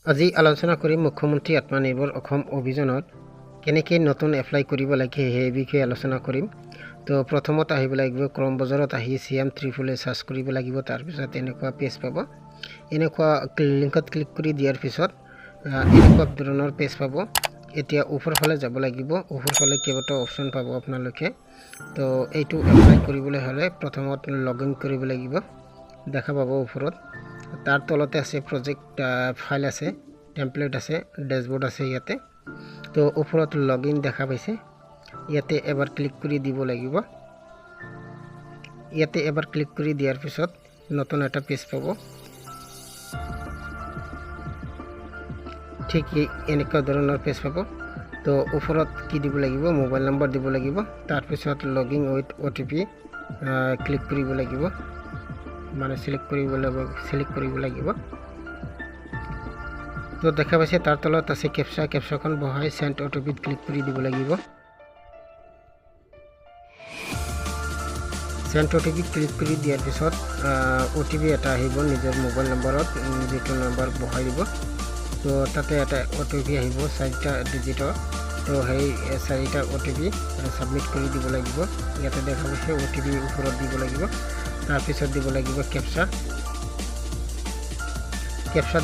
আজি আলোচনা কৰিম মুখ্যমন্ত্ৰী আত্মনিৰ্ভৰ অসম অভিযানত কেনেকৈ নতুন এপ্লাই কৰিব লাগে সেই বিষয়ে আলোচনা কৰিম। তো প্ৰথমত আহিব লাগিব ক্ৰম বজাৰত আহি CM ত্ৰিপুলে সাৰ্চ কৰিব লাগিব। তাৰপিছত এনেকুৱা পেজ পাব। এনেকুৱা লিংকত ক্লিক কৰি দিয়াৰ পিছত এনেকুৱা ধৰণৰ পেজ পাব। এতিয়া ওপৰ ফালে যাব লাগিব। ওপৰ ফালে কেইবাটাও অপশ্যন পাব আপোনালোকে। তো এইটো এপ্লাই কৰিবলৈ হ'লে প্ৰথমত লগইন কৰিব লাগিব। দেখা পাব ওপৰত। তাৰ তলতে আছে প্ৰজেক্ট ফাইল আছে, টেমপ্লেট আছে, ড্যাশবোৰ্ড আছে ইয়াতে। তো ওপৰত লগইন দেখা পাইছে। ইয়াতে এবাৰ ক্লিক কৰি দিব লাগিব। ইয়াতে এবাৰ ক্লিক কৰি দিয়াৰ পিছত নতুন এটা পেজ পাব। ঠিক এনেকুৱা ধৰণৰ পেজ পাব। তো ওপৰত কি দিব লাগিব, মোবাইল নম্বৰ দিব লাগিব। তাৰপিছত লগইন উইথ OTP ক্লিক কৰিব লাগিব, মানে সিলেক্ট কৰিব লাগিব। তো দেখা পাইছে তাৰ তলত আছে কেপচাখন বহাই সেন্ড OTP ক্লিক কৰি দিব লাগিব। সেন্ড OTP ক্লিক কৰি দিয়াৰ পিছত OTP এটা আহিব নিজৰ মোবাইল নম্বৰত, যিটো নম্বৰ বহাই দিব। তো তাতে এটা OTP আহিব 4টা ডিজিটৰ। তো সেই 4টা OTP সাবমিট কৰি দিব লাগিব। ইয়াতে দেখা পাইছে OTP ওপৰত দিব লাগিব। তাৰপিছত দিব লাগিব কেপচা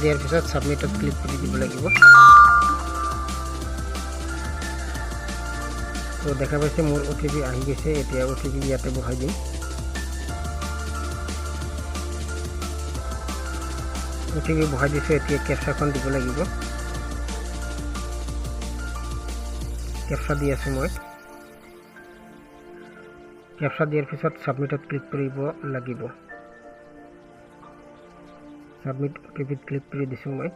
দিয়াৰ পিছত সাবমিটত ক্লিক কৰি দিব লাগিব। তো দেখা পাইছে মোৰ OTP আহি গৈছে। এতিয়া OTP ইয়াতে বহাই দিম। OTP বহাই দিছোঁ। এতিয়া কেপচাখন দিব লাগিব। কেপচা দি আছোঁ মই। কেপচা দিয়াৰ পিছত সাবমিটত ক্লিক কৰিব লাগিব। সাবমিট OTP ক্লিক কৰি দিছোঁ মই।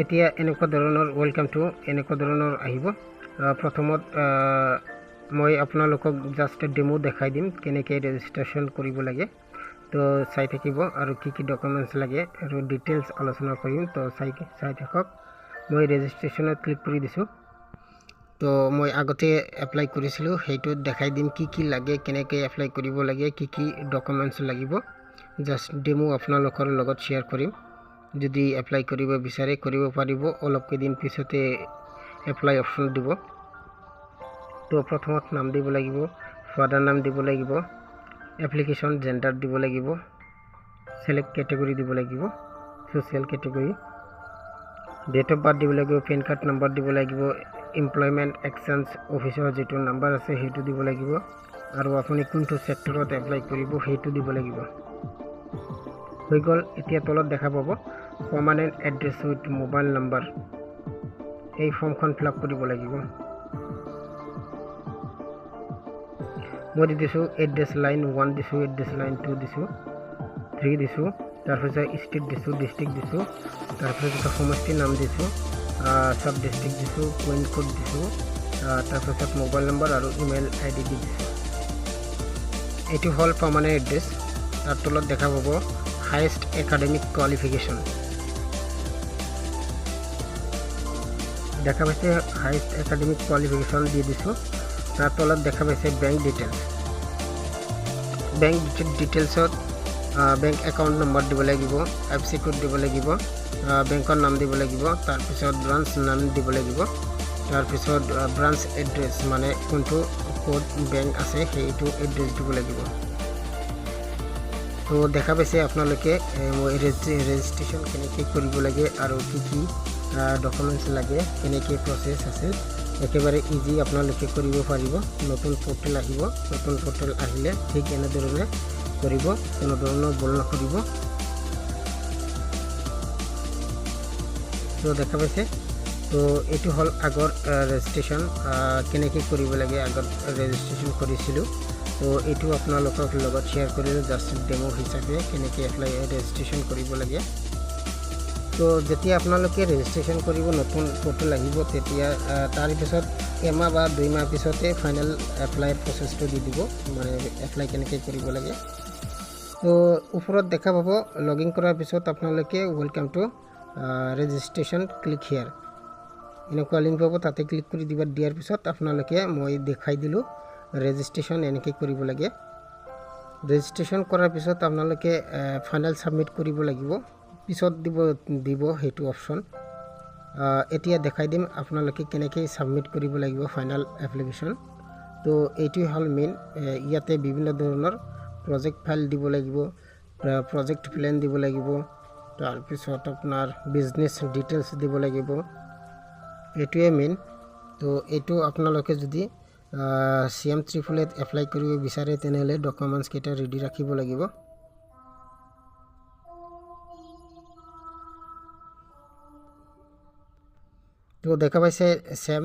এতিয়া এনেকুৱা ধৰণৰ ওয়েলকাম টু এনেকুৱা ধৰণৰ আহিব। প্ৰথমত মই আপোনালোকক জাষ্ট ডেমো দেখাই দিম কেনেকৈ ৰেজিষ্ট্ৰেশ্যন কৰিব লাগে। তো চাই থাকিব আৰু কি কি ডকুমেণ্টছ লাগে আৰু ডিটেইলছ আলোচনা কৰিম। তো চাই থাকক। মই ৰেজিষ্ট্ৰেশ্যনত ক্লিক কৰি দিছোঁ। তো মই আগতে এপ্লাই কৰিছিলোঁ, সেইটো দেখাই দিম কি কি লাগে, কেনেকৈ এপ্লাই কৰিব লাগে, কি কি ডকুমেণ্টছ লাগিব। জাষ্ট ডেমো আপোনালোকৰ লগত শ্বেয়াৰ কৰিম। যদি এপ্লাই কৰিব বিচাৰে কৰিব পাৰিব। অলপ কেইদিন পিছতে এপ্লাই অপশ্যন দিব। তো প্ৰথমত নাম দিব লাগিব, ফাদাৰ নাম দিব লাগিব, এপ্লিকেশ্যন জেণ্ডাৰ দিব লাগিব, সিলেক্ট কেটেগৰী দিব লাগিব, social category, date of birth দিব লাগিব, পেন কাৰ্ড নম্বৰ দিব লাগিব, এমপ্লয়মেণ্ট এক্সচেঞ্জ অফিচৰ যিটো নাম্বাৰ আছে সেইটো দিব লাগিব, আৰু আপুনি কোনটো সেক্টৰত এপ্লাই কৰিব সেইটো দিব লাগিব। হৈ গ'ল। এতিয়া তলত দেখা পাব permanent address with mobile number. এই ফৰ্মখন ফিল আপ কৰিব লাগিব। মই দি দিছোঁ এড্ৰেছ লাইন 1 দিছোঁ, এড্ৰেছ লাইন 2 দিছোঁ, 3 দিছোঁ। তাৰপিছত ষ্টেট দিছোঁ, ডিষ্ট্ৰিক্ট দিছোঁ। তাৰপিছত সমষ্টিৰ নাম দিছোঁ, সাব ডিষ্ট্ৰিক্ট দিছোঁ, পিন কোড দিছোঁ। তাৰপিছত মোবাইল নম্বৰ আৰু ইমেইল ID দি দিছোঁ। এইটো হ'ল পাৰ্মানেণ্ট এড্ৰেছ। তাৰ তলত দেখা পাব হায়েষ্ট একাডেমিক কোৱালিফিকেশ্যন। দেখা পাইছে হায়েষ্ট একাডেমিক কোৱালিফিকেশ্যন দি দিছোঁ। তাৰ তলত দেখা পাইছে বেংক ডিটেইলছ। বেংক ডিটেইলছত বেংক একাউণ্ট নম্বৰ দিব লাগিব, FC কোড দিব লাগিব, বেংকৰ নাম দিব লাগিব। তাৰপিছত ব্ৰাঞ্চ নাম দিব লাগিব। তাৰপিছত ব্ৰাঞ্চ এড্ৰেছ, মানে কোনটো ক'ত বেংক আছে সেইটো এড্ৰেছ দিব লাগিব। তো দেখা পাইছে আপোনালোকে ৰেজিষ্ট্ৰেশ্যন কেনেকৈ কৰিব লাগে আৰু কি কি ডকুমেণ্টছ লাগে, কেনেকৈ প্ৰচেছ আছে। একেবাৰে ইজি আপোনালোকে কৰিব পাৰিব। নতুন পৰ্টেল আহিব। নতুন পৰ্টেল আহিলে ঠিক এনেধৰণে কৰিব, কোনো ধৰণৰ ভুল নকৰিব। তো দেখা পাইছে। তো এইটো হ'ল আগৰ ৰেজিষ্ট্ৰেশ্যন কেনেকৈ কৰিব লাগে। আগত ৰেজিষ্ট্ৰেশ্যন কৰিছিলোঁ। তো এইটো আপোনালোকৰ লগত শ্বেয়াৰ কৰিলোঁ জাষ্ট ডেমো হিচাপে কেনেকৈ ৰেজিষ্ট্ৰেশ্যন কৰিব লাগে। তো যেতিয়া আপোনালোকে ৰেজিষ্ট্ৰেশ্যন কৰিব নতুন পৰ্টেল আহিব, তেতিয়া তাৰ পিছত এমাহ বা 2 মাহ পিছতে ফাইনেল এপ্লাইৰ প্ৰচেছটো দি দিব, মানে এপ্লাই কেনেকৈ কৰিব লাগে। তো ওপৰত দেখা পাব লগইন কৰাৰ পিছত আপোনালোকে ৱেলকাম টু ৰেজিষ্ট্ৰেশ্যন ক্লিক হিয়াৰ এনেকুৱা লিংক পাব। তাতে ক্লিক কৰি দিয়াৰ পিছত আপোনালোকে মই দেখাই দিলোঁ ৰেজিষ্ট্ৰেশ্যন এনেকৈ কৰিব লাগে। ৰেজিষ্ট্ৰেশ্যন কৰাৰ পিছত আপোনালোকে ফাইনেল সাবমিট কৰিব লাগিব। পিছত দিব সেইটো অপশ্যন এতিয়া দেখাই দিম আপোনালোকে কেনেকৈ সাবমিট কৰিব লাগিব ফাইনাল এপ্লিকেশ্যন তো এইটোৱে হ'ল মেইন ইয়াতে বিভিন্ন ধৰণৰ প্ৰজেক্ট ফাইল দিব লাগিব প্ৰজেক্ট প্ল্যান দিব লাগিব তাৰপিছত আপোনাৰ বিজনেছ ডিটেইলছ দিব লাগিব এইটোৱে মেইন তো এইটো আপোনালোকে যদি CM888 এপ্লাই কৰিব বিচাৰে তেনেহলে ডকুমেন্টছ কেইটা ৰেডি ৰাখিব লাগিব তো দেখা পাইছে সেম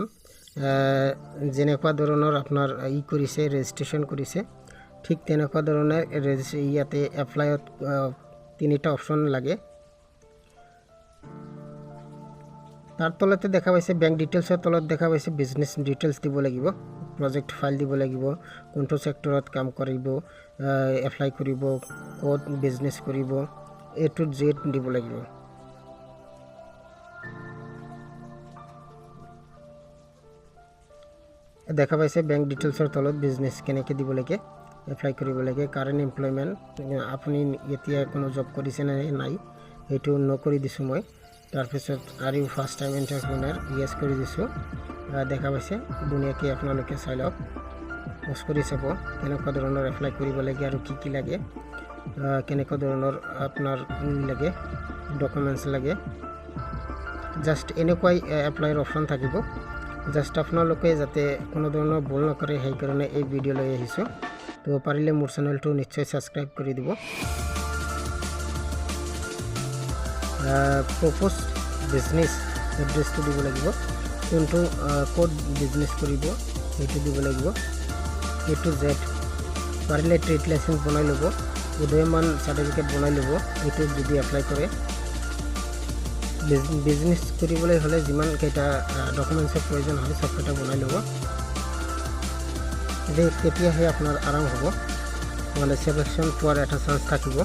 যেনেকুৱা ধৰণৰ আপোনাৰ ই কৰিছে ৰেজিষ্ট্ৰেচন কৰিছে ঠিক তেনেকুৱা ধৰণে ইয়াতে এপ্লাইত তিনিটা অপশ্যন লাগে তাৰ তলতে দেখা পাইছে ব্যাংক ডিটেইলসৰ তলত দেখা পাইছে বিজনেস ডিটেইলস দিব লাগিব প্ৰজেক্ট ফাইল দিব লাগিব কোনটো সেক্টৰত কাম কৰিব এপ্লাই কৰিব ক'ত বিজনেস কৰিব A to Z দিব লাগিব দেখা পাইছে ব্যাংক ডিটেইলসৰ তলত বিজনেস কেনেকৈ দিব লাগে এপ্লাই কৰিব লাগে কাৰেন্ট এমপ্লয়মেন্ট আপুনি এতিয়া কোনো জব কৰিছে নাই এইটো নকৰি দিছো মই তাৰপিছত আৰু ফাৰ্স্ট টাইম এন্টাৰপ্ৰেনাৰ ইয়েস কৰি দিছো দেখা পাইছে দুনিয়াকে আপোনালোকে চাই লওক পজ কৰি চাব কেনেকুৱা ধৰণৰ এপ্লাই কৰিব লাগে আৰু কি লাগে কেনেকুৱা ধৰণৰ আপোনাৰ লাগে ডকুমেন্টছ লাগে জাস্ট এনেকুৱাই এপ্লাইৰ অপশ্যন থাকিব জাস্ট আপোনালোকে যাতে কোনো ধৰণৰ ভুল নকৰে সেই কাৰণে এই ভিডিও লৈ আহিছো তো পাৰিলে মোৰ চেনেলটো নিশ্চয় সাবস্ক্ৰাইব কৰি দিব propose business address to দিব লাগিব কোনটো কোড বিজনেস কৰিব এইটো দিব লাগিব A to Z পাৰিলে ট্ৰেড লাইসেন্স বনাই লব উদয়মান সাৰ্টিফিকেট বনাই লব এইটো যদি এপ্লাই কৰে বিজনেস কৰিবলৈ হলে যিমান কেইটা ডকুমেন্টছৰ প্ৰয়োজন হয় সব কেইটা বনাই লব তেতিয়াহে আপোনাৰ আৰাম হ'ব মানে সিলেকশন পোৱাৰ এটা চান্স থাকিব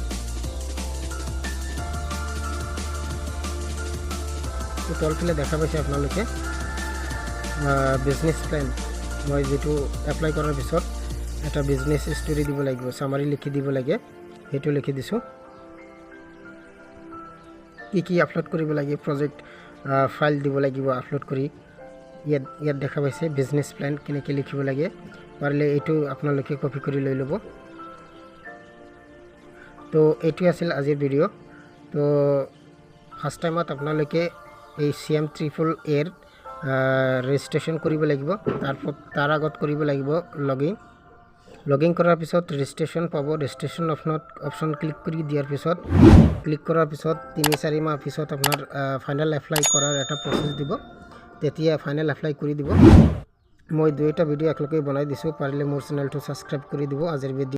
তো তলফালে দেখা পাইছে আপোনালোকে বিজনেস প্ল্যান মই যেটো এপ্লাই কৰাৰ পিছত এটা বিজনেস ষ্টৰী দিব লাগিব সামাৰি লিখি দিব লাগে হেতু লিখি দিছো কি আপলোড কৰিব লাগে প্ৰজেক্ট ফাইল দিব লাগিব আপলোড কৰি ইয়াত দেখা পাইছে বিজনেস প্ল্যান কেনেকৈ লিখিব লাগে পাৰিলে এইটো আপোনালোকে কপি কৰি লৈ লব তো এইটো আছিল আজিৰ ভিডিও তো ফাৰ্স্ট টাইমত আপোনালোকে এই CM888 ৰেজিষ্ট্ৰেচন কৰিব লাগিব তাৰ আগত কৰিব লাগিব লগইন কৰাৰ পিছত ৰেজিষ্ট্ৰেচন পাব ৰেজিষ্ট্ৰেচন অপশ্যন ক্লিক কৰি দিয়াৰ পিছত ক্লিক কৰাৰ পিছত 3-4 মাহ পিছত আপোনাৰ ফাইনাল এপ্লাই কৰাৰ এটা প্ৰসেস দিব তেতিয়া ফাইনাল এপ্লাই কৰি দিব মই দুইটা ভিডিও একলগে বনাই দিছো পাৰিলে মোৰ চেনেলটো সাবস্ক্ৰাইব কৰি দিব আজিৰ ভিডিও